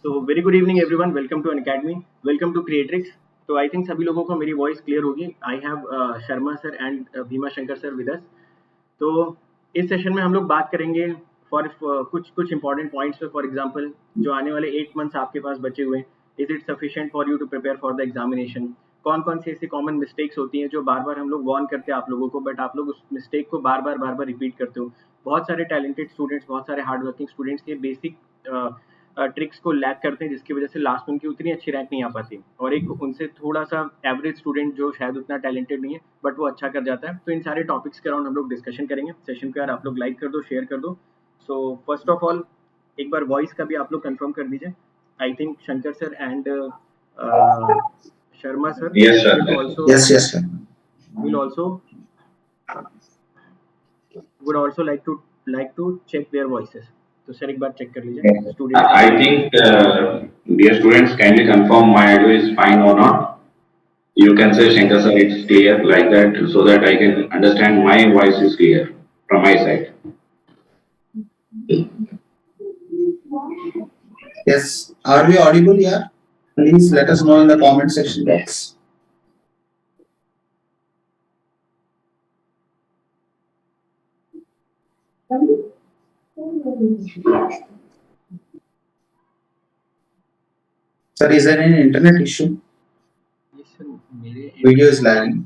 So very good evening everyone. Welcome to Unacademy. Welcome to Creatrix. तो I think सभी लोगों को मेरी वॉइस क्लियर होगी. I have Sharma sir and Bhima Shankar sir with us. तो इस सेशन में हम लोग बात करेंगे फॉर कुछ इंपॉर्टेंट पॉइंट्स पे. फॉर एग्जांपल जो आने वाले 8 मंथ्स आपके पास बचे हुए, is it sufficient for you to prepare for the examination. कौन कौन सी ऐसी कॉमन मिस्टेक्स होती हैं जो बार बार हम लोग वार्न करते हैं आप लोगों को, बट आप लोग उस मिस्टेक को बार बार रिपीट करते हो. बहुत सारे टैलेंटेड स्टूडेंट्स, बहुत सारे हार्ड वर्किंग स्टूडेंट्स ये बेसिक ट्रिक्स को लैक करते हैं, जिसकी वजह से लास्ट में उनकी उतनी अच्छी रैंक नहीं आ पाती. और एक उनसे थोड़ा सा एवरेज स्टूडेंट जो शायद उतना टैलेंटेड नहीं है बट वो अच्छा कर जाता है. तो इन सारे टॉपिक्स के अराउंड हम लोग डिस्कशन करेंगे. सेशन को यार आप लोग लाइक कर दो, शेयर कर दो. सो फर्स्ट ऑफ ऑल एक बार वॉइस का भी आप लोग कंफर्म कर दीजिए. I think Shankar sir and Sharma sir would also like to check their voices. तो सर एक बार चेक कर लीजिए. Student I think dear students, kindly confirm my audio is fine or not. You can say Shankar sir it's clear like that, so that I can understand my voice is clear from my side. Yes, are we audible here? Please let us know in the comment section box. Sir, is there any internet issue? Yes, sir. मेरे Video is lagging.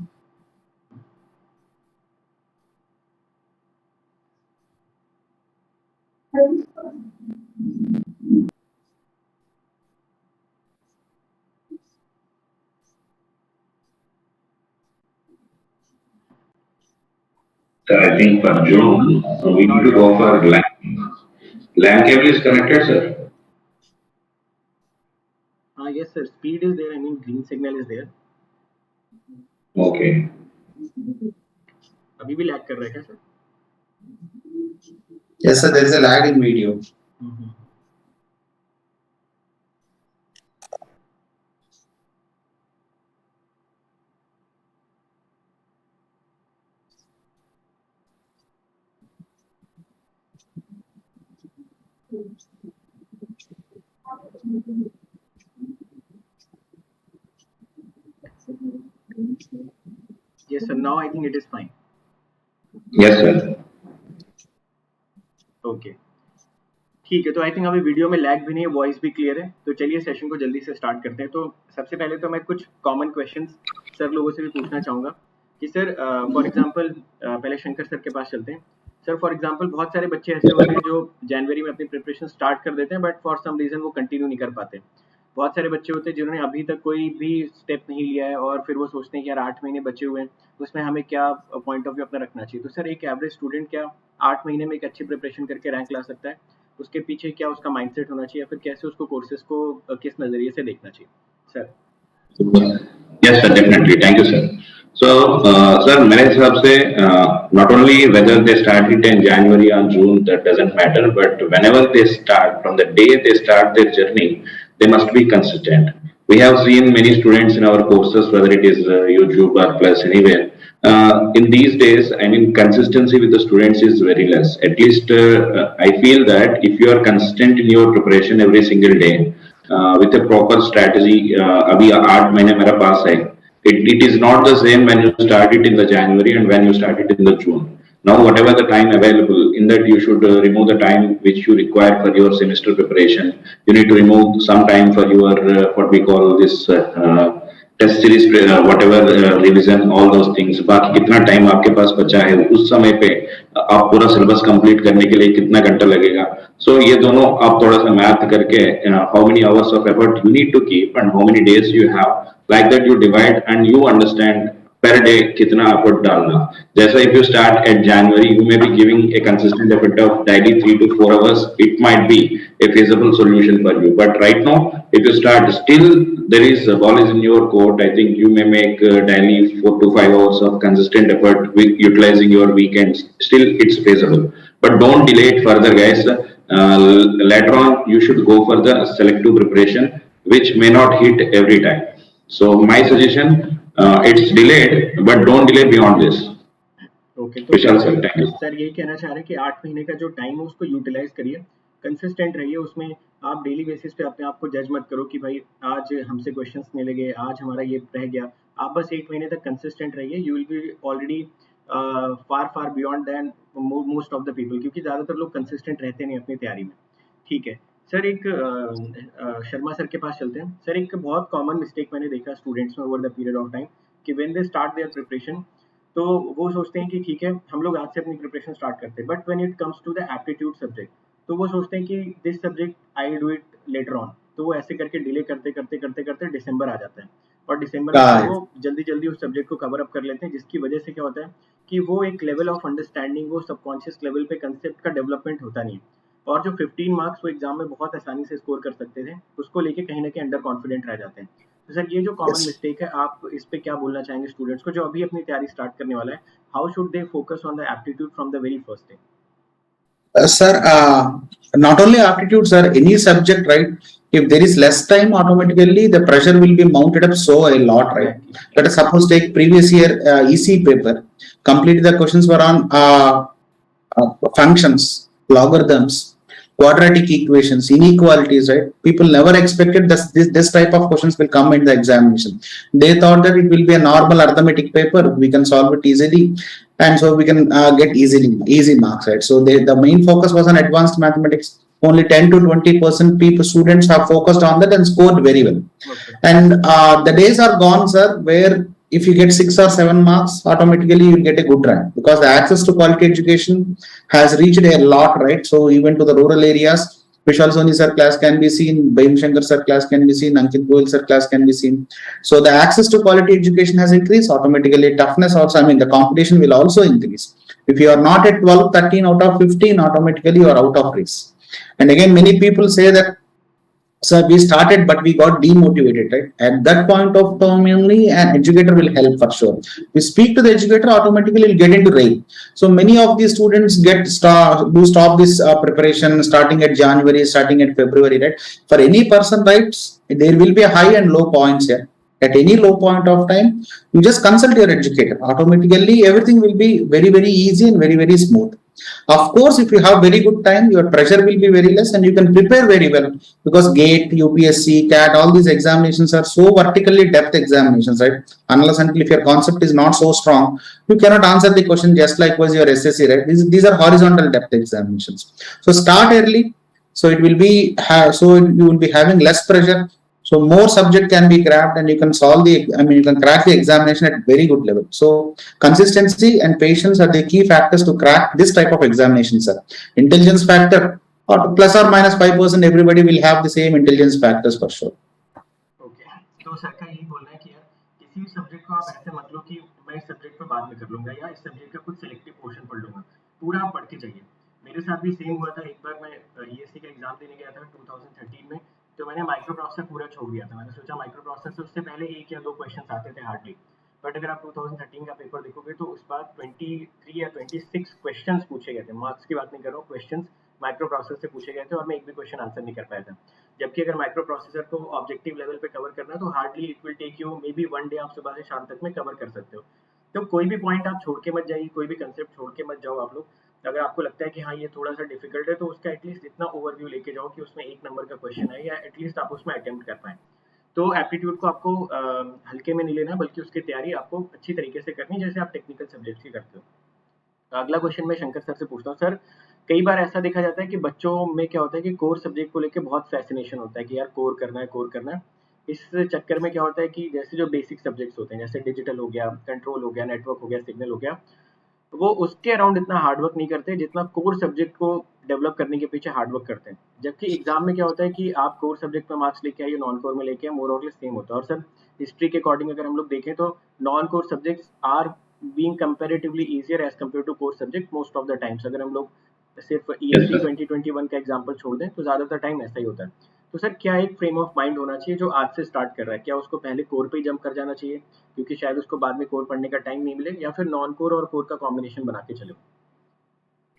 Sir, I think for June we need to go for LAN. LAN cable is connected, sir. Yes sir, speed is there. I mean green signal is there. Okay. अभी भी lag कर रहा है क्या sir? Yes, sir. There is a lag in video. Yes sir. Now I think it is fine. Yes, sir. Okay ठीक है. तो I think अभी वीडियो में लैग भी नहीं है, वॉइस भी क्लियर है. तो चलिए सेशन को जल्दी से स्टार्ट करते हैं. तो सबसे पहले तो मैं कुछ कॉमन क्वेश्चंस सर लोगों से भी पूछना चाहूँगा कि सर फॉर एग्जांपल पहले शंकर सर के पास चलते हैं. सर फॉर एग्जांपल बहुत सारे बच्चे ऐसे होते हैं जो जनवरी में अपनी प्रिपरेशन स्टार्ट कर देते हैं बट फॉर सम रीज़न वो कंटिन्यू नहीं कर पाते. बहुत सारे बच्चे होते हैं जिन्होंने अभी तक कोई भी स्टेप नहीं लिया है और फिर वो सोचते हैं कि यार 8 महीने बचे हुए हैं, उसमें हमें क्या पॉइंट ऑफ व्यू अपना रखना चाहिए. तो सर एक एवरेज स्टूडेंट क्या 8 महीने में एक अच्छी प्रिपरेशन करके रैंक ला सकता है? उसके पीछे क्या उसका माइंडसेट होना चाहिए, या फिर कैसे उसको कोर्सेज को किस नज़रिए से देखना चाहिए sir? Yes, sir, definitely. Thank you, sir. So, sir, मेरे हिसाब से not only whether they start it in January or June, that doesn't matter. But whenever they start, from the day they start their journey, they must be consistent. We have seen many students in our courses, whether it is YouTube or Plus, anywhere. In these days, I mean, consistency with the students is very less. At least I feel that if you are consistent in your preparation every single day, with a proper strategy, अभी 8 महीने मेरा पास है. It is not the same when you start it in the January and when you start it in the June. Now, whatever the time available, in that you should remove the time which you require for your semester preparation. You need to remove some time for your what we call this test series, whatever revision, all those things. बाकी कितना time आपके पास बचा है उस समय पे आप पूरा सिलेबस कंप्लीट करने के लिए कितना घंटा लगेगा. So ये दोनों आप थोड़ा सा मैथ करके how many hours of effort you need to keep and how many days you have, like that you divide and you understand per day कितना effort डालना. जैसा if you start at January, you may be giving a consistent effort of daily 3 to 4 hours. It might be a feasible solution for you. But right now, if you start still there is a ball is in your court, I think you may make daily 4 to 5 hours of consistent effort with utilizing your weekends. Still, it's feasible. But don't delay it further, guys. Later on, you should go for the selective preparation, which may not hit every time. So my suggestion. It's delayed, but don't delay beyond this. Okay, Vishal Sir, thank you. Sir यही कहना चाह रहे हैं कि 8 महीने का जो time है उसको यूटिलाइज करिए. कंसिस्टेंट रहिए उसमें। आप डेली बेसिस पे अपने आप को जज मत करो कि भाई आज हमसे क्वेश्चंस नहीं लगे, आज हमारा ये रह गया। आप बस 1 महीने तक कंसिस्टेंट रहिए, you will be already far far beyond than most of the people, क्योंकि ज़्यादातर लोग कंसिस्टेंट रहते नहीं अपनी तैयारी में। ठीक है सर, एक शर्मा सर के पास चलते हैं। सर, एक बहुत कॉमन मिस्टेक मैंने देखा स्टूडेंट्स में over the period of time कि when they start their preparation, तो वो सोचते हैं कि ठीक है हम लोग आज से अपनी प्रिपरेशन स्टार्ट करते हैं, but when it comes to the aptitude subject, तो वो सोचते हैं कि this subject I do it later on. तो वो ऐसे करके डिले करते करते करते करते दिसंबर आ जाता है, और दिसंबर में फिर Right. वो जल्दी जल्दी उस सब्जेक्ट को कवर अप कर लेते हैं, जिसकी वजह से क्या होता है कि वो एक लेवल ऑफ अंडरस्टैंडिंग, वो सबकॉन्शियस लेवल पे कंसेप्ट का डेवलपमेंट होता नहीं है, और जो 15 मार्क्स वो एग्जाम में बहुत आसानी से स्कोर कर सकते थे, उसको लेके कहीं ना कहीं अंडर कॉन्फिडेंट रह जाते हैं। तो सर, ये जो कॉमन Yes. मिस्टेक है, आप इस पे क्या बोलना चाहेंगे स्टूडेंट्स को जो अभी अपनी तैयारी स्टार्ट करने वाला है? How should they focus on the aptitude from the very first day? Sir, not only aptitude, sir, any subject, right? If there is less time, automatically the pressure will be mounted up so a lot, right? Exactly. Let us suppose take previous year EC paper. Completely the questions were on functions, logarithms, quadratic equations, inequalities, right? People never expected this type of questions will come in the examination. They thought that it will be a normal arithmetic paper, we can solve it easily, and so we can get easy marks, right? So the main focus was on advanced mathematics. Only 10 to 20% people students have focused on that and scored very well. Okay. And the days are gone, sir, where if you get 6 or 7 marks, automatically you will get a good rank, because the access to quality education has reached a lot, right? So even to the rural areas, Vishal Sir class can be seen, Shankar Sir class can be seen, Ankit Goyal Sir class can be seen. So the access to quality education has increased automatically. Toughness also, I mean, the competition will also increase. If you are not at 12, 13 out of 15, automatically you are out of race. And again, many people say that, sir, we started, but we got demotivated, right? At that point of time only, an educator will help for sure. We speak to the educator, automatically will get into rail. So many of these students stop this preparation starting at January, starting at February, right? For any person, right, there will be a high and low points here. At any low point of time, you just consult your educator. Automatically, everything will be very, very easy and very, very smooth. Of course, if you have very good time, your pressure will be very less and you can prepare very well, because GATE, UPSC, CAT, all these examinations are so vertically depth examinations, right? Unless until if your concept is not so strong, you cannot answer the question just like was your SSC, right? These are horizontal depth examinations. So start early. So it will be, so you will be having less pressure. So more subject can be grabbed and you can solve you can crack the examination at very good level. So consistency and patience are the key factors to crack this type of examination, sir. Intelligence factor, or plus or minus 5%, everybody will have the same intelligence factors for sure. Okay, तो sir का यही बोलना है कि यार किसी भी subject को आप ऐसे मत लो कि मैं इस सब्जेक्ट को बाद में कर लूंगा या इस सब्जेक्ट का कुछ सिलेक्टिव पोर्शन पढ़ लूंगा, पूरा आप पढ़ के जाइए। मेरे साथ भी सेम हुआ था। एक बार मैं ईएससी का एग्जाम देने गया था 2013 में, तो मैंने माइक्रो प्रोसेसर पूरा छोड़ दिया था। मैंने सोचा माइक्रो प्रोसेसर से उससे पहले 1 या 2 क्वेश्चन आते थे हार्डली, बट अगर आप 2013 का पेपर देखोगे तो उस बार 23 या 26 क्वेश्चंस पूछे गए थे। मार्क्स की बात नहीं कर रहा हूँ, क्वेश्चंस माइक्रो प्रोसेसर से पूछे गए थे और मैं एक भी क्वेश्चन आंसर नहीं कर पाया था। जबकि अगर माइक्रो प्रोसेसर को ऑब्जेक्टिव लेवल पे कवर करना है तो hardly it will take you maybe 1 day, आप सुबह से शाम तक में कवर कर सकते हो। तो कोई भी पॉइंट आप छोड़ के मत जाइए, कोई भी कंसेप्ट छोड़ के मत जाओ आप लोग। अगर आपको लगता है कि हाँ ये थोड़ा सा डिफिकल्ट है, तो उसका एटलीस्ट इतना ओवरव्यू लेके जाओ कि उसमें 1 नंबर का क्वेश्चन है या एटलीस्ट आप उसमें अटेम्प्ट कर पाए। तो एप्टीट्यूड को आपको हल्के में नहीं लेना, बल्कि उसकी तैयारी आपको अच्छी तरीके से करनी, जैसे आप टेक्निकल सब्जेक्ट्स की करते हो। अगला क्वेश्चन मैं शंकर सर से पूछता हूँ। सर, कई बार ऐसा देखा जाता है कि बच्चों में क्या होता है कि कोर सब्जेक्ट को लेकर बहुत फैसिनेशन होता है कि यार कोर करना है, कोर करना है। इस चक्कर में क्या होता है कि जैसे जो बेसिक सब्जेक्ट्स होते हैं, जैसे डिजिटल हो गया, कंट्रोल हो गया, नेटवर्क हो गया, सिग्नल हो गया, वो उसके अराउंड इतना हार्डवर्क नहीं करते जितना कोर सब्जेक्ट को डेवलप करने के पीछे हार्डवर्क करते हैं। जबकि एग्जाम में क्या होता है कि आप कोर सब्जेक्ट में मार्क्स लेके आइए, नॉन कोर में लेके आए, मोर और लेस सेम होता है। और सर, हिस्ट्री के अकॉर्डिंग अगर हम लोग देखें तो non core subjects are being comparatively easier as compare to core subject most of the times. अगर हम लोग सिर्फ ईएससी 2021 का एग्जाम्पल छोड़ दें तो ज्यादातर टाइम ऐसा ही होता है। तो सर, क्या एक फ्रेम ऑफ माइंड होना चाहिए जो आज से स्टार्ट कर रहा है? क्या उसको पहले कोर पे ही जंप कर जाना चाहिए क्योंकि शायद उसको बाद में कोर पढ़ने का टाइम नहीं मिले, या फिर नॉन कोर और कोर का कॉम्बिनेशन बना के चलो?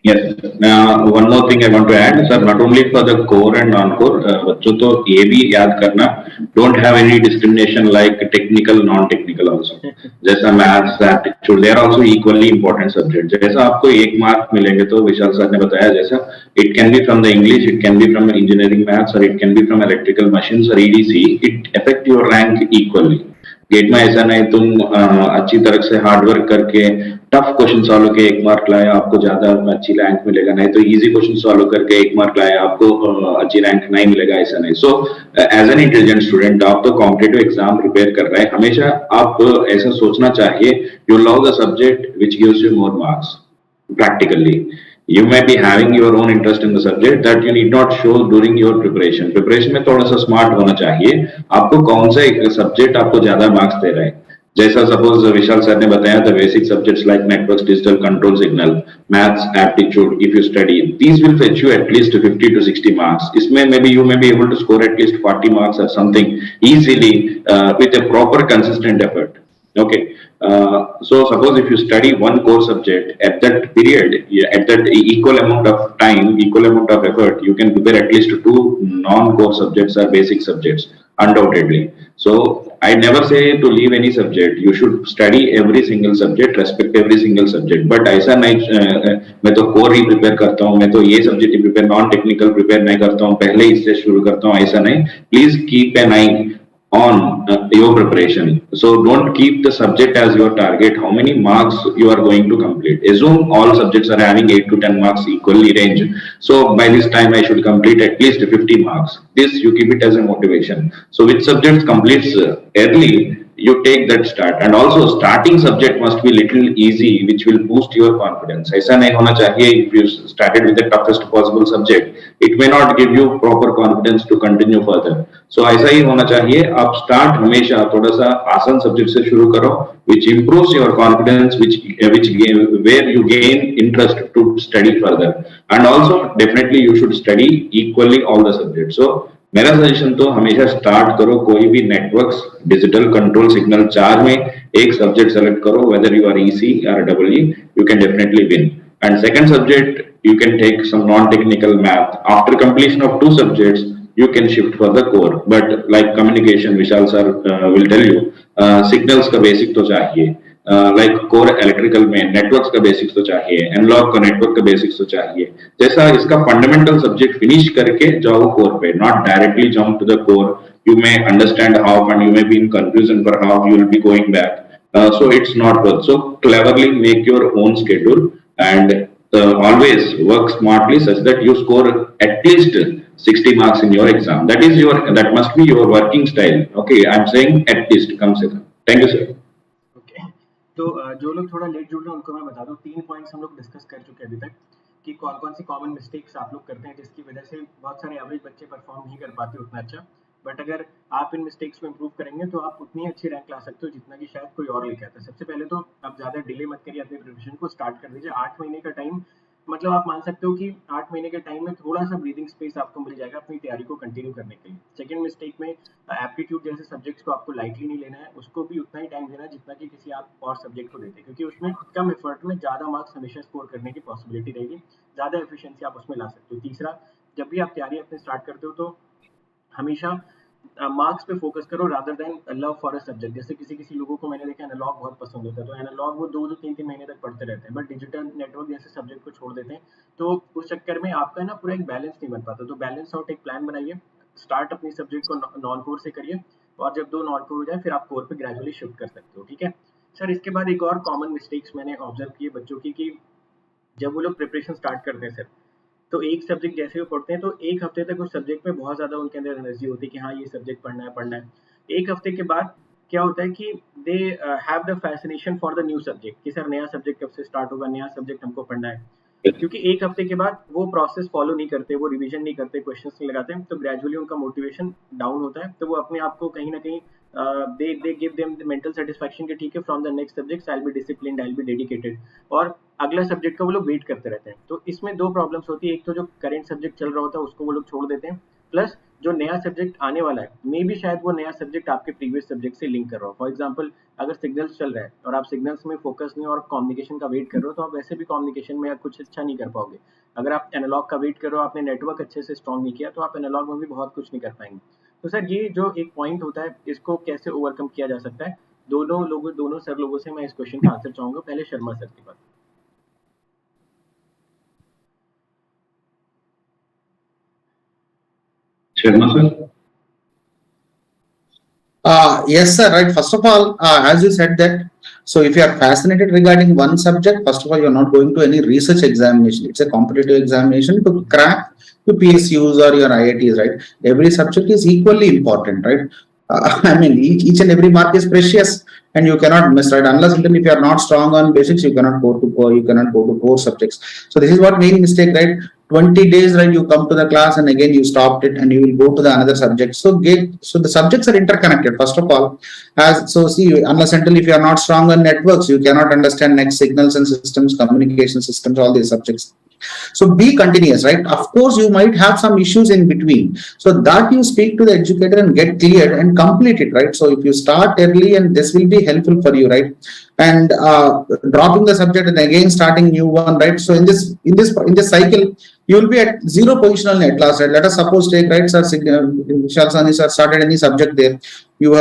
Yes. Now, one more thing I want to add, sir. Not only for the core and non-core, बच्चों तो ये भी याद करना. Don't have any discrimination like technical, non-technical also. जैसा maths, aptitude, they are also equally important subjects. जैसा आपको 1 mark मिलेंगे तो विशाल सर ने बताया जैसा it can be from the English, it can be from engineering maths, or it can be from electrical machines or EDC. It affect your rank equally. GATE में ऐसा नहीं तुम अच्छी तरह से हार्डवर्क करके टफ क्वेश्चन सॉल्व करके 1 mark लाया आपको ज्यादा अच्छी रैंक मिलेगा, नहीं तो इजी क्वेश्चन सॉल्व करके 1 मार्क लाया आपको अच्छी रैंक नहीं मिलेगा, ऐसा नहीं. So as an intelligent student आप तो कॉम्पिटिटिव एग्जाम प्रिपेयर कर रहे हैं, हमेशा आप ऐसा सोचना चाहिए you love the subject which gives you more marks practically. You may be having your own interest in the subject that you need not show during your preparation. Preparation में थोड़ा सा स्मार्ट होना चाहिए. आपको कौन सा सब्जेक्ट आपको ज्यादा मार्क्स दे रहा है. जैसा सपोज विशाल सर ने बताया the basic subjects like networks, digital control signal, maths, aptitude. If you study, these will fetch you at least 50 to 60 marks. इसमें maybe you may be able to score at least 40 marks or something easily with a proper consistent effort. Okay. So suppose if you study one core subject at that period, at that equal amount of time, equal amount of effort, you can prepare at least 2 non-core subjects or basic subjects, undoubtedly. So I never say to leave any subject. You should study every single subject, respect every single subject. But ऐसा नहीं मैं तो core ही prepare करता हूँ, मैं तो ये subject ही prepare, non-technical prepare नहीं करता हूँ, पहले इससे शुरू करता हूँ, ऐसा नहीं. Please keep an eye on your preparation. So don't keep the subject as your target. How many marks you are going to complete? Assume all subjects are having 8 to 10 marks equally range. So by this time I should complete at least 50 marks. This you keep it as a motivation. So which subjects completes early, you take that start. And also starting subject must be little easy, which will boost your confidence. ऐसा नहीं होना चाहिए if you started with the toughest possible subject, it may not give you proper confidence to continue further. So ऐसा ही होना चाहिए, आप start हमेशा थोड़ा सा आसान subject से शुरू करो, which improves your confidence, where you gain interest to study further. And also definitely you should study equally all the subjects. So मेरा सजेशन तो हमेशा स्टार्ट करो कोई भी नेटवर्क्स, डिजिटल कंट्रोल सिग्नल 4 में एक सब्जेक्ट सेलेक्ट करो, वेदर यू आर ईसी और double E, you can definitely win. And second subject you can take some non-technical math. After completion of 2 subjects, you can shift for the core. But like communication, Vishal sir will tell you, signals का basic तो चाहिए. Like core electrical में networks का basics तो चाहिए, analog का network का basics तो चाहिए. जैसा इसका fundamental subject finish करके जाओ core पे, not directly jump to the core. You may understand how and you may be in confusion for how you will be going back. So it's not worth. So cleverly make your own schedule and always work smartly such that you score at least 60 marks in your exam. That must be your working style. Okay, I'm saying at least कम से कम. Thank you, sir. Okay. तो जो लोग थोड़ा late जुड़ रहे हैं उनको मैं बता दूं, 3 पॉइंट्स हम लोग डिस्कस कर चुके हैं अभी तक कि कौन कौन सी कॉमन मिस्टेक्स आप लोग करते हैं जिसकी वजह से बहुत सारे एवरेज बच्चे परफॉर्म नहीं कर पाते उतना अच्छा. बट अगर आप इन मिस्टेक्स को इम्प्रूव करेंगे तो आप उतनी अच्छी रैंक ला सकते हो जितना कि शायद कोई और लेके आता है. सबसे पहले तो आप ज़्यादा डिले मत करिए, अपने प्रिपरेशन को स्टार्ट कर दीजिए. 8 महीने का टाइम, मतलब आप मान सकते हो कि 8 महीने के टाइम में थोड़ा सा ब्रीदिंग स्पेस आपको मिल जाएगा अपनी तैयारी को कंटिन्यू करने के लिए. सेकंड मिस्टेक में एप्टीट्यूड जैसे सब्जेक्ट्स को आपको लाइटली नहीं लेना है, उसको भी उतना ही टाइम देना है जितना कि किसी आप और सब्जेक्ट को देते हैं, क्योंकि उसमें कम एफर्ट में ज़्यादा मार्क्स हमेशा स्कोर करने की पॉसिबिलिटी रहेगी, ज़्यादा एफिशिएंसी आप उसमें ला सकते हो. तीसरा, जब भी आप तैयारी अपनी स्टार्ट करते हो तो हमेशा मार्क्स पे फोकस करो rather than love for a subject. जैसे किसी लोगों को मैंने देखा एनालॉग बहुत पसंद होता है, तो एनालॉग वो 2-2 3-3 महीने तक पढ़ते रहते हैं, बट डिजिटल नेटवर्क जैसे सब्जेक्ट को छोड़ देते हैं. तो उस चक्कर में आपका ना पूरा एक बैलेंस नहीं बन पाता. तो बैलेंस आउट एक प्लान बनाइए, स्टार्ट अपनी सब्जेक्ट को नॉन कोर से करिए, और जब 2 नॉन कोर हो जाए फिर आप कोर पे ग्रेजुअली शिफ्ट कर सकते हो. ठीक है सर. इसके बाद एक और कॉमन मिस्टेक्स मैंने ऑब्जर्व किए बच्चों की कि जब वो लोग प्रिपरेशन स्टार्ट करते हैं सर, तो एक सब्जेक्ट जैसे वो पढ़ते हैं तो एक हफ्ते तक उस सब्जेक्ट में बहुत ज़्यादा उनके अंदर एनर्जी होती है कि हाँ ये सब्जेक्ट पढ़ना है. एक हफ्ते के बाद क्या होता है कि they have the fascination for the new subject कि सर नया सब्जेक्ट कब से स्टार्ट होगा, नया सब्जेक्ट हमको पढ़ना है. क्योंकि एक हफ्ते के बाद वो प्रोसेस फॉलो नहीं करते, वो रिवीजन नहीं करते, क्वेश्चंस नहीं लगाते, तो ग्रेजुअली उनका मोटिवेशन डाउन होता है. तो वो अपने आप को कहीं ना कहीं they give them the mental satisfaction कि ठीक है from the next subject I will be disciplined, I will be dedicated, और अगला सब्जेक्ट का वो लोग वेट करते रहते हैं. तो इसमें 2 प्रॉब्लम्स होती है. एक तो जो करेंट सब्जेक्ट चल रहा होता है उसको वो लोग छोड़ देते हैं, प्लस जो नया सब्जेक्ट आने वाला है मे भी शायद वो नया सब्जेक्ट आपके प्रीवियस सब्जेक्ट से लिंक कर रहा हो। फॉर एग्जांपल अगर सिग्नल्स चल रहा है और आप सिग्नल्स में फोकस नहीं और कम्युनिकेशन का वेट कर रहे हो तो आप वैसे भी कम्युनिकेशन में कुछ अच्छा नहीं कर पाओगे। अगर आप एनालॉग का वेट कर रहे हो, आपने नेटवर्क अच्छे से स्ट्रॉन्ग नहीं किया, तो आप एनालॉग में भी बहुत कुछ नहीं कर पाएंगे। तो सर ये जो एक पॉइंट होता है इसको कैसे ओवरकम किया जा सकता है? दोनों सर लोगों से मैं इस क्वेश्चन का आंसर चाहूंगा। पहले शर्मा सर के पास। Sharma sir. Yes, sir. Right. First of all, as you said that, so if you are fascinated regarding one subject, first of all, you are not going to any research examination. It's a competitive examination to crack your PSUs or your IITs, right? Every subject is equally important, right? I mean, each and every mark is precious, and you cannot miss, right? Unless until if you are not strong on basics, you cannot go to core subjects. So this is what main mistake, right? 20 days, right? You come to the class and again you stopped it and you will go to the another subject. So the subjects are interconnected. First of all, unless until if you are not strong on networks, you cannot understand next signals and systems, communication systems, all these subjects. So be continuous, right? Of course, you might have some issues in between. So that you speak to the educator and get cleared and complete it, right? So if you start early, and this will be helpful for you, right? And dropping the subject and again starting new one, right? So in this cycle, you will be at zero position at last, right? Let us suppose take, right, sir, Vishal Sir started any subject there. You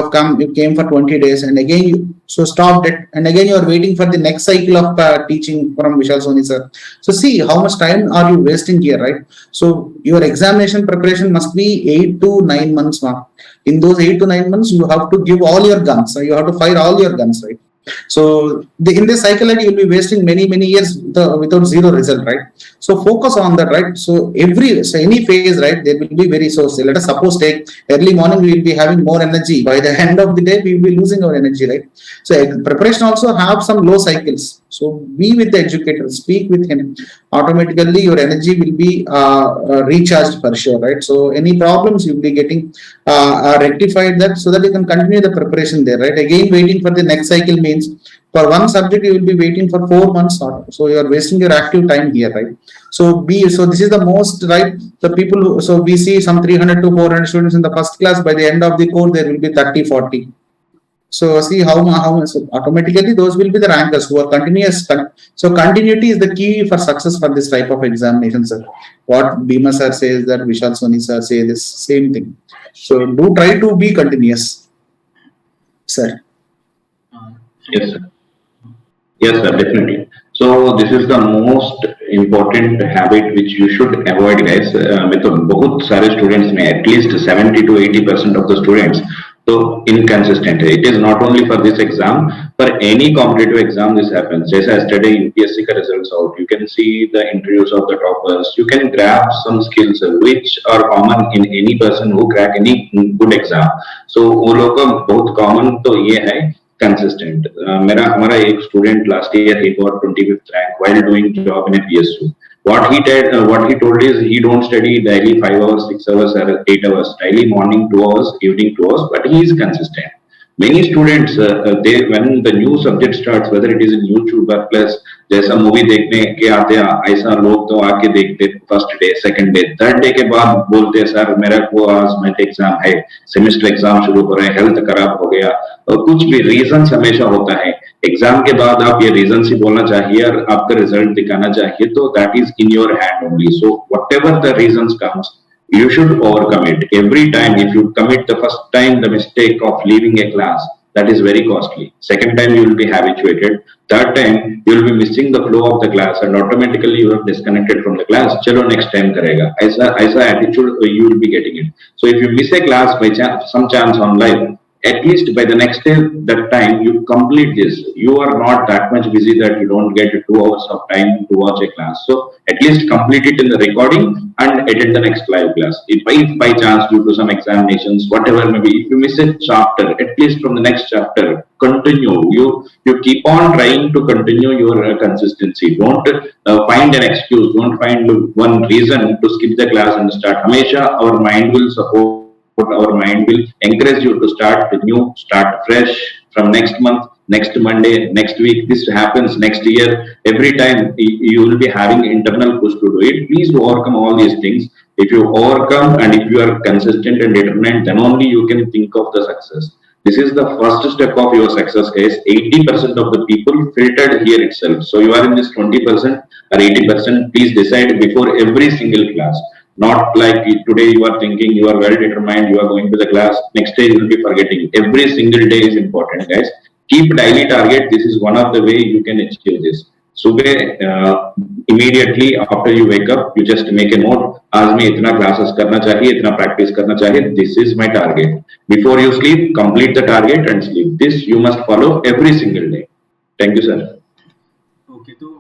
came for 20 days and again you stopped it and again you are waiting for the next cycle of teaching from Vishal sir. So see how much time are you wasting here, right? So your examination preparation must be 8 to 9 months. In those 8 to 9 months, you have to give all your guns. So you have to fire all your guns, right? So in this cycle, you will be wasting many years without zero result, right? So focus on that, right? So any phase, right, there will be very source. Let us suppose take early morning, we will be having more energy. By the end of the day, we will be losing our energy, right? So preparation also have some low cycles. So be with the educator, speak with him. Automatically, your energy will be recharged for sure, right? So any problems you will be getting rectified that so that you can continue the preparation there, right? Again, waiting for the next cycle means for one subject you will be waiting for 4 months, so you are wasting your active time here, right? So this is the most, right? The people so we see some 300 to 400 students in the first class. By the end of the course, there will be 30-40. So see how so automatically those will be the rankers who are continuous. So continuity is the key for success for this type of examination, sir. What Bhima sir says, that Vishal Soni sir say this same thing. So do try to be continuous, sir. Yes, sir. Yes, sir, definitely. So this is the most important habit which you should avoid, guys. मतलब बहुत सारे students में at least 70 to 80% of the students तो inconsistent है. It is not only for this exam, for any competitive exam this happens. जैसे yesterday UPSC का results out, you can see the interviews of the toppers. You can grab some skills which are common in any person who crack any good exam. So वो लोग का बहुत common तो ये है consistent. हमारा एक student last year he got 25th rank while doing job in a PSU. What he told is he don't study daily 5 hours, 6 hours, or 8 hours. Daily morning 2 hours, evening 2 hours, but he is consistent. Many students when the new subject starts, whether it is in YouTube or plus जैसा movie देखने के आते हैं ऐसा लोग तो आके देखते first day, second day, third day के बाद बोलते हैं सर मेरा को आज मैथ एग्जाम है, सेमेस्टर एग्जाम शुरू हो रहे हैं, हेल्थ खराब हो गया, और कुछ भी रीजन हमेशा होता है। एग्जाम के बाद आप ये रीजन ही बोलना चाहिए और आपका रिजल्ट दिखाना चाहिए, तो that is in your hand only. So whatever the reasons comes, you should overcome it. Every time if you commit the first time the mistake of leaving a class, that is very costly. Second time you will be habituated. Third time you will be missing the flow of the class and automatically you are disconnected from the class. Chalo next time karega. Aisa attitude you will be getting it. So if you miss a class by some chance on live, at least by the next day, that time you complete this. You are not that much busy that you don't get 2 hours of time to watch a class. So at least complete it in the recording and attend the next live class. If by chance due to some examinations, whatever maybe, if you miss a chapter, at least from the next chapter, continue. You keep on trying to continue your consistency. Don't find an excuse. Don't find one reason to skip the class and start. Hamesha our mind will support. Our mind will encourage you to start new, start fresh from next month, next Monday, next week, this happens next year. Every time you will be having internal push to do it. Please overcome all these things. If you overcome and if you are consistent and determined, then only you can think of the success. This is the first step of your success, guys. 80% of the people filtered here itself. So you are in this 20% or 80%. Please decide before every single class. Not like today you are thinking you are well determined, you are going to the class. Next day you will be forgetting. Every single day is important, guys. Keep daily target. This is one of the way you can achieve this. सुबह immediately after you wake up, you just make a note. आज मैं इतना classes करना चाहिए, इतना practice करना चाहिए. This is my target. Before you sleep, complete the target and sleep. This you must follow every single day. Thank you, sir. Okay, तो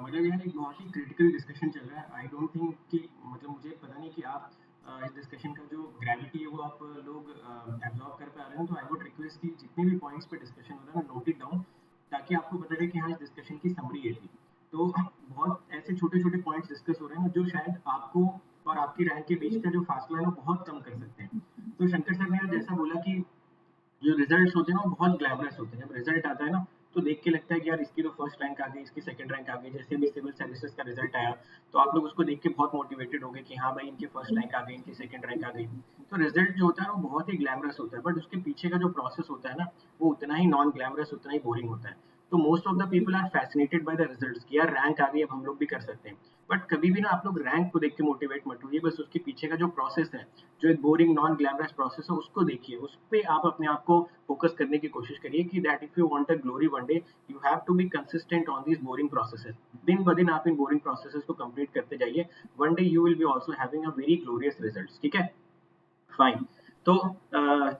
मतलब यार एक बहुत ही क्रिटिकल डिस्कशन चल रहा है. आई डोंट थिंक कि मतलब मुझे पता नहीं कि आप इस डिस्कशन का जो ग्रेविटी है वो आप लोग एब्जॉर्ब कर पा रहे हो. तो आई वुड रिक्वेस्ट कि जितने भी पॉइंट्स पे डिस्कशन हो रहा है ना, नोट इट डाउन, ताकि आपको पता रहे कि हाँ, इस डिस्कशन की समरी ये थी. तो बहुत ऐसे छोटे छोटे पॉइंट्स डिस्कस हो रहे हैं जो शायद आपको और आपकी रैंक के बीच का जो फासला है वो बहुत कम कर सकते हैं. तो शंकर सर ने जैसा बोला कि जो रिजल्ट्स होते हैं ना वो बहुत ग्लैमरस होते हैं. जब रिजल्ट आता है ना तो देख के लगता है कि यार इसकी तो फर्स्ट रैंक आ गई, इसकी सेकंड रैंक आ गई. जैसे भी सिविल सर्विसेज का रिजल्ट आया तो आप लोग उसको देख के बहुत मोटिवेटेड हो गए कि हाँ भाई इनकी फर्स्ट रैंक आ गई, इनकी सेकंड रैंक आ गई. तो रिजल्ट जो होता है वो बहुत ही ग्लैमरस होता है, बट उसके पीछे का जो प्रोसेस होता है ना वो उतना ही नॉन ग्लैमरस, उतना ही बोरिंग होता है. तो most of the people are fascinated by the results कि यार रैंक आ गई, अब हम लोग भी कर सकते हैं. बट कभी भी ना आप लोग रैंक को देख के मोटिवेट मत होइए. बस उसके पीछे का जो प्रोसेस है, जो एक बोरिंग नॉन ग्लैमरस प्रोसेस है, उसको देखिए. उस पे आप अपने आप को फोकस करने की कोशिश करिए कि that if you want a glory one day you have to be consistent on this boring processes. दिन ब दिन आप इन बोरिंग प्रोसेसेस को कंप्लीट करते जाइए. One day you will be also having a very glorious results. ठीक है, फाइन. तो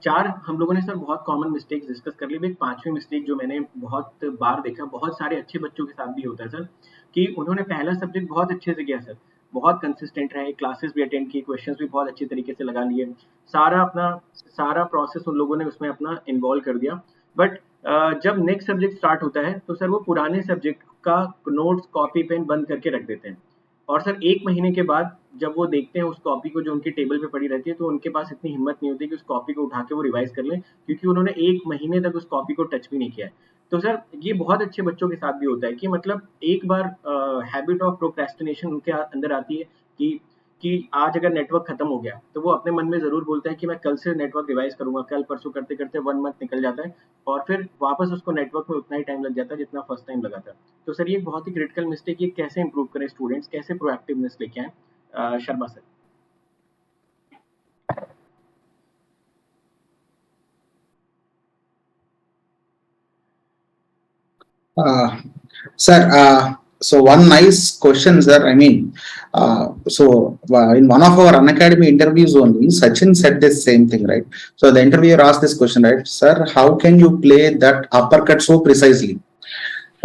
चार हम लोगों ने सर बहुत कॉमन मिस्टेक्स डिस्कस कर ली. एक पांचवी मिस्टेक जो मैंने बहुत बार देखा, बहुत सारे अच्छे बच्चों के साथ भी होता है सर, कि उन्होंने पहला सब्जेक्ट बहुत अच्छे से किया सर, बहुत कंसिस्टेंट रहे, क्लासेस भी अटेंड की, क्वेश्चंस भी बहुत अच्छे तरीके से लगा लिए, सारा प्रोसेस उन लोगों ने उसमें अपना इन्वॉल्व कर दिया. बट जब नेक्स्ट सब्जेक्ट स्टार्ट होता है तो सर वो पुराने सब्जेक्ट का नोट्स कॉपी पेन बंद करके रख देते हैं. और सर एक महीने के बाद जब वो देखते हैं उस कॉपी को जो उनके टेबल पे पड़ी रहती है तो उनके पास इतनी हिम्मत नहीं होती कि उस कॉपी को उठा के वो रिवाइज कर लें, क्योंकि उन्होंने एक महीने तक उस कॉपी को टच भी नहीं किया है. तो सर ये बहुत अच्छे बच्चों के साथ भी होता है कि मतलब एक बार हैबिट ऑफ प्रोक्रेस्टिनेशन उनके अंदर आती है कि आज अगर नेटवर्क खत्म हो गया तो वो अपने मन में जरूर बोलता है कि मैं कल से नेटवर्क रिवाइज करूंगा. कल परसों करते करते 1 मंथ निकल जाता है और फिर वापस उसको नेटवर्क में उतना ही टाइम लग जाता है जितना फर्स्ट टाइम लगा था. तो सर ये बहुत ही क्रिटिकल मिस्टेक. ये कैसे इंप्रूव करें स्टूडेंट्स, कैसे प्रोएक्टिवनेस लेके आए? Sharma sir. Sir, so one nice question, sir. I mean, in one of our Unacademy interviews only, Sachin said this same thing, right? So the interviewer asked this question, right? Sir, how can you play that uppercut so precisely?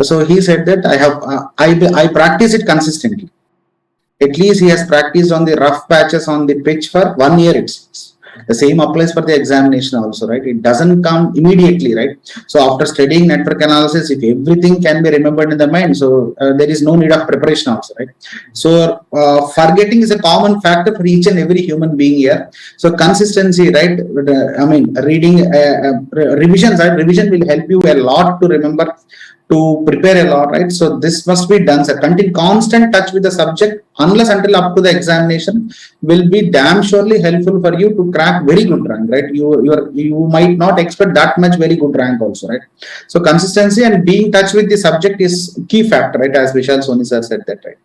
So he said that I practice it consistently. At least he has practiced on the rough patches on the pitch for 1 year. The same applies for the examination also, right? It doesn't come immediately, right? So after studying network analysis, if everything can be remembered in the mind, so there is no need of preparation also, right? So forgetting is a common factor for each and every human being here. So consistency, right? I mean, reading, revisions, right? Revision will help you a lot to remember, to prepare a lot, right? So this must be done, sir. Continue constant touch with the subject unless until up to the examination will be damn surely helpful for you to crack very good rank, right? You might not expect that much very good rank also, right? So consistency and being in touch with the subject is key factor, right? As Vishal sir said that, right?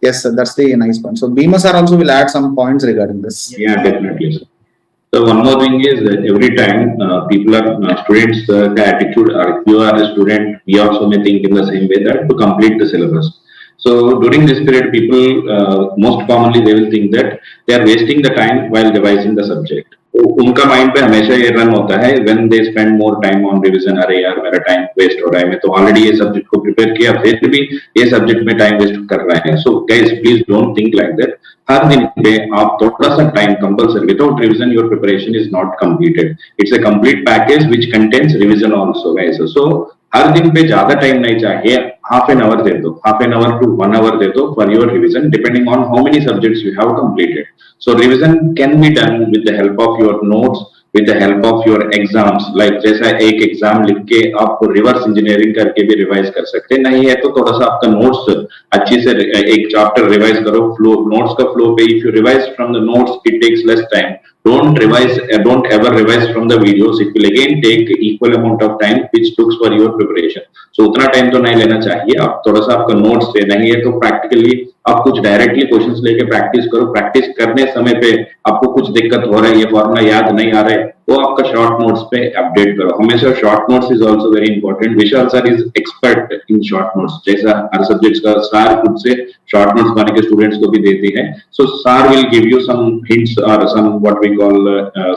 Yes, sir, that's the nice point. So Bhima sir also will add some points regarding this. Yeah, definitely, sir. So one more thing is that every time people are students, the attitude, or if you are a student, we also may think in the same way that to complete the syllabus. So during this period, people most commonly they will think that they are wasting the time while revising the subject. उनका mind पे हमेशा ये run होता है when they spend more time on revision. अरे यार मेरा time waste हो रहा है, मैं तो ऑलरेडी ये सब्जेक्ट को प्रिपेयर किया फिर भी ये सब्जेक्ट में टाइम वेस्ट कर रहे हैं. So guys please don't think like that. हर दिन पे आप थोड़ा सा time compulsory, without revision your preparation is not completed. It's a complete package which contains revision also guys. So हर दिन पे ज्यादा टाइम नहीं चाहिए, हाफ एन आवर दे दो, half an hour to 1 hour दे दो for your revision depending on how many subjects you have completed. So revision can be done with the help of your notes, with the help of your exams, like जैसा एक exam लिख के आप reverse engineering करके भी revise कर सकते हैं, नहीं है तो थोड़ा सा आपका नोट्स अच्छी से एक चैप्टर रिवाइज करो, फ्लो नोट्स का फ्लो पे, if you revise from the notes it takes less time. Don't ever revise from the videos. It will again take equal amount of time which took for your preparation. So उतना time तो नहीं लेना चाहिए. आप थोड़ा सा आपका notes से, नहीं है तो प्रैक्टिकली आप कुछ डायरेक्टली क्वेश्चंस लेके प्रैक्टिस करो. प्रैक्टिस करने समय पे आपको कुछ दिक्कत हो रहा है, ये फॉर्मूला याद नहीं आ रहा है, वो आपका शॉर्ट नोट्स पे अपडेट करो. हमेशा short notes is also very important. Vishal sir is expert in short notes. जैसा हर सब्जेक्ट्स का सर खुद से शॉर्ट नोट्स बना के स्टूडेंट्स को भी देते हैं. So sir will give you some hints और some what we call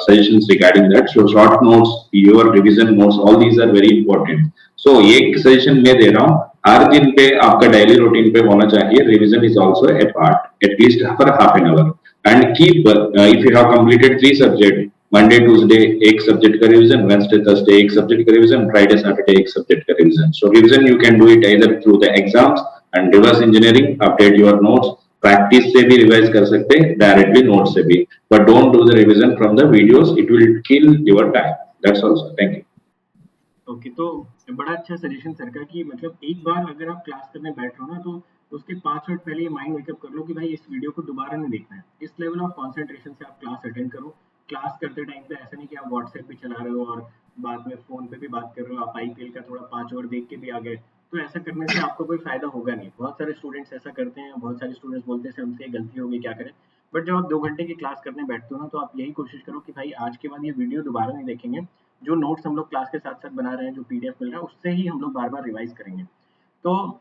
suggestions regarding that. So short notes, your revision notes, all these are very important. So एक suggestion मैं दे रहा हूँ, हर दिन पे आपका daily routine पे होना चाहिए. Revision is also a part, at least for half an hour. And keep, if you have completed 3 subjects, Monday, Tuesday एक subject का revision, Wednesday, Thursday एक subject का revision, Friday, Saturday एक subject का revision. So revision you can do it either through the exams and reverse engineering, update your notes. Practice से भी revise कर सकते हैं, डायरेक्टली नोट से भी, but don't do the revision from the videos, it will kill your time. That's all sir. Thank you. Okay, तो बड़ा अच्छा सजेशन सर का कि मतलब एक बार अगर आप क्लास करने बैठ रहे हो ना तो उसके 5 मिनट पहले ये माइंड मेकअप कर लो कि भाई इस वीडियो को दोबारा नहीं देखना है. इस लेवल ऑफ कंसंट्रेशन से आप क्लास अटेंड करो. क्लास करते टाइम पे ऐसा नहीं कि आप व्हाट्सएप पे चला रहे हो और बाद में फोन पे भी बात कर रहे हो, आप आईपीएल का थोड़ा 5 ओवर देख के भी आ गए, तो ऐसा करने से आपको कोई फायदा होगा नहीं. बहुत सारे स्टूडेंट्स ऐसा करते हैं, बहुत सारे स्टूडेंट्स बोलते हैं हमसे गलती हो गई, क्या करें. बट जब आप 2 घंटे की क्लास करने बैठते हो ना तो आप यही कोशिश करो कि भाई आज के बाद ये वीडियो दोबारा नहीं देखेंगे. जो नोट्स हम लोग क्लास के साथ साथ बना रहे हैं, जो पीडीएफ मिल रहा है, उससे ही हम लोग बार बार रिवाइज करेंगे. तो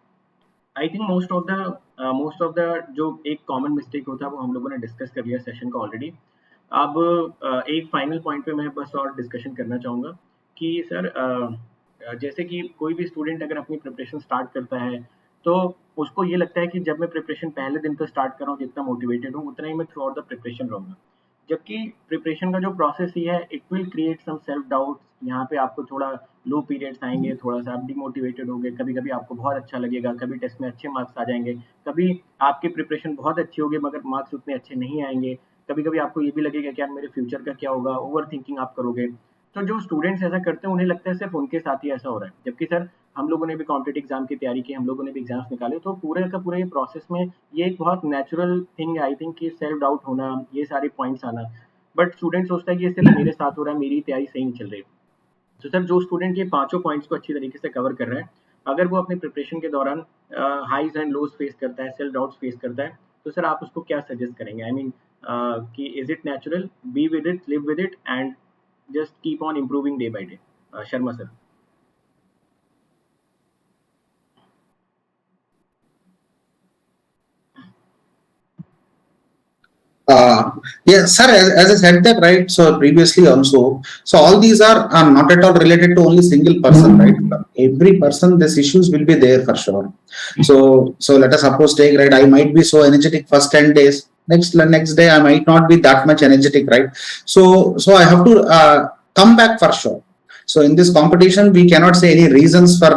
I think most of the जो एक कॉमन मिस्टेक होता है वो हम लोगों ने डिस्कस कर लिया सेशन का ऑलरेडी. अब एक फाइनल पॉइंट पे मैं बस और डिस्कशन करना चाहूँगा कि सर जैसे कि कोई भी स्टूडेंट अगर अपनी प्रिपरेशन स्टार्ट करता है तो उसको ये लगता है कि जब मैं प्रिपरेशन पहले दिन तो स्टार्ट कर रहा हूँ, जितना मोटिवेटेड हूँ उतना ही मैं थ्रू आउट द प्रिपरेशन रहूँगा. जबकि प्रिपरेशन का जो प्रोसेस ही है it will create some self doubts. यहाँ पे आपको थोड़ा लो पीरियड्स आएंगे, थोड़ा सा आप डिमोटिवेटेड होंगे, कभी कभी आपको बहुत अच्छा लगेगा, कभी टेस्ट में अच्छे मार्क्स आ जाएंगे, कभी आपकी प्रिपरेशन बहुत अच्छी होगी मगर मार्क्स उतने अच्छे नहीं आएंगे, कभी कभी आपको ये भी लगेगा कि यार मेरे फ्यूचर का क्या होगा, ओवर थिंकिंग आप करोगे. तो जो स्टूडेंट्स ऐसा करते हैं उन्हें लगता है सिर्फ उनके साथ ही ऐसा हो रहा है, जबकि सर हम लोगों ने भी कॉम्पिटिटिव एग्जाम की तैयारी की, हम लोगों ने भी एग्जाम्स निकाले, तो पूरे का पूरा ये प्रोसेस में ये एक बहुत नेचुरल थिंग है आई थिंक कि सेल्फ डाउट होना, ये सारे पॉइंट्स आना. बट स्टूडेंट सोचता है कि ये सिर्फ मेरे साथ हो रहा है, मेरी तैयारी सही नहीं चल रही. तो सर जो स्टूडेंट ये 5 पॉइंट्स को अच्छी तरीके से कवर कर रहा है, अगर वो अपने प्रिपरेशन के दौरान हाईज एंड लोज फेस करता है, सेल्फ डाउट्स फेस करता है, तो सर आप उसको क्या सजेस्ट करेंगे? आई मीन कि is it natural, be with it, live with it and just keep on improving day by day. Sharma sir. Yes, sir, as I said that, right, so previously also, so all these are not at all related to only single person, right? Every person, these issues will be there for sure. So let us suppose take, right, I might be so energetic first 10 days, next day I might not be that much energetic, right? So I have to come back for sure. So in this competition, we cannot say any reasons for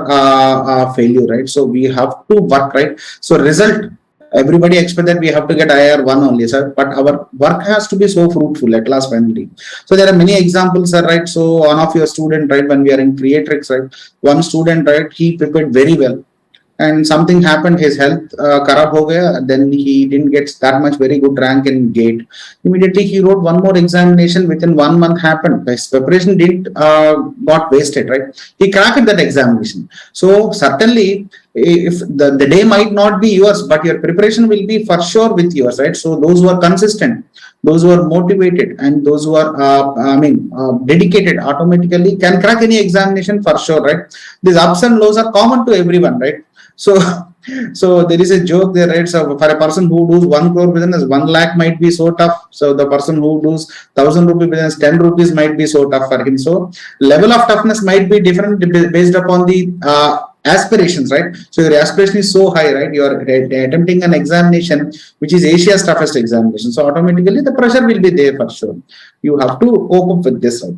failure, right? So we have to work, right? So result, everybody expect that we have to get IR 1 only, sir, but our work has to be so fruitful at last finally. So there are many examples, sir, right? So one of your student, right, when we are in Creatrix, right, one student, right, he prepared very well, and something happened, his health karab ho gaya, then he didn't get that much very good rank in GATE. Immediately he wrote one more examination, within 1 month happened, his preparation didn't got wasted, right? He cracked that examination. So certainly if the day might not be yours, but your preparation will be for sure with yours, right? So those who are consistent, those who are motivated, and those who are dedicated automatically can crack any examination for sure, right? These ups and lows are common to everyone, right? So there is a joke there, right? So for a person who does 1 crore business, 1 lakh might be so tough. So the person who does 1,000 rupee business, 10 rupees might be so tough for him. So level of toughness might be different based upon the aspirations, right? So your aspiration is so high, right? You are attempting an examination which is Asia's toughest examination. So automatically the pressure will be there for sure. You have to cope up with this, right?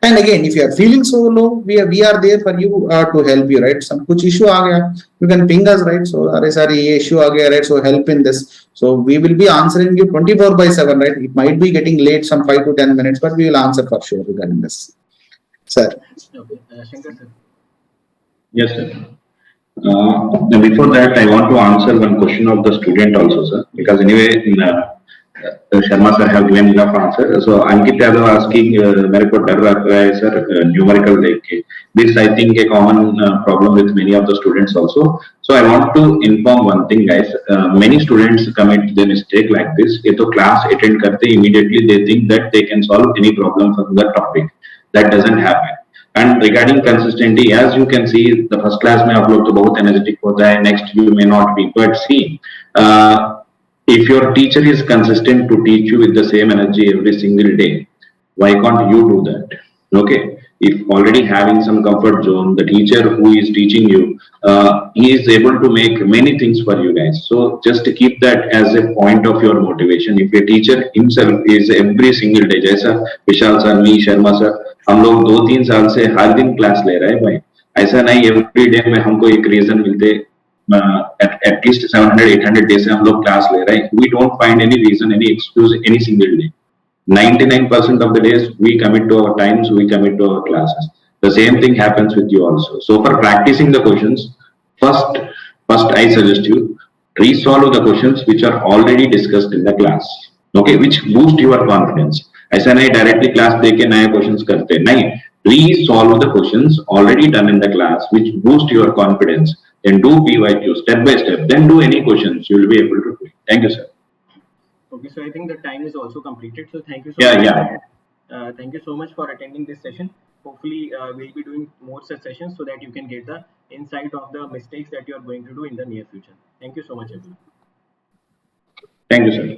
And again, if you are feeling so low, we are there for you to help you, right? Some kuch issue aa gaya, you can ping us, right? So are sorry, ye issue aa gaya, right? So help in this. So we will be answering you 24/7, right? It might be getting late some 5 to 10 minutes, but we will answer for sure regarding this, sir. Okay, Shankar sir. Yes, sir. Before that, I want to answer one question of the student also, sir, because anyway, Sharma sir have given enough answer. So Ankit Yadav asking, मेरे को डर रहा है sir numerical देख के. This I think a common problem with many of the students also. So I want to inform one thing, guys. Many students commit the mistake like this. ये तो class attend करते immediately they think that they can solve any problem from the topic. That doesn't happen. And regarding consistency, as you can see, the first class में आप लोग तो बहुत energetic होता है, next you may not be. But see, if your teacher is consistent to teach you with the same energy every single day, why can't you do that? Okay, if already having some comfort zone, the teacher who is teaching you, he is able to make many things for you guys. So just to keep that as a point of your motivation. If your teacher himself is every single day, जैसा विशाल sir, me, Sharma sir, हम लोग 2-3 साल से हर दिन class ले रहे हैं भाई. ऐसा नहीं एवरी डे में हमको एक रीजन मिलते, at least 700-800 days से हम लोग क्लास ले रहे हैं. We don't find any reason, any excuse, any single day. 99% of the days we commit to our times, we commit to our classes. The same thing happens with you also. So for practicing the questions, first I suggest you resolve the questions which are already discussed in the class. Okay, which boost your confidence. ऐसा नहीं directly class देके नए questions करते, नहीं, resolve the questions already done in the class which boost your confidence. Then do PYQ step by step. Then do any questions. You will be able to do it. Thank you, sir. Okay, so I think the time is also completed. So thank you so much. Thank you so much for attending this session. Hopefully, we'll be doing more such sessions so that you can get the insight of the mistakes that you are going to do in the near future. Thank you so much, everyone. Thank you, sir.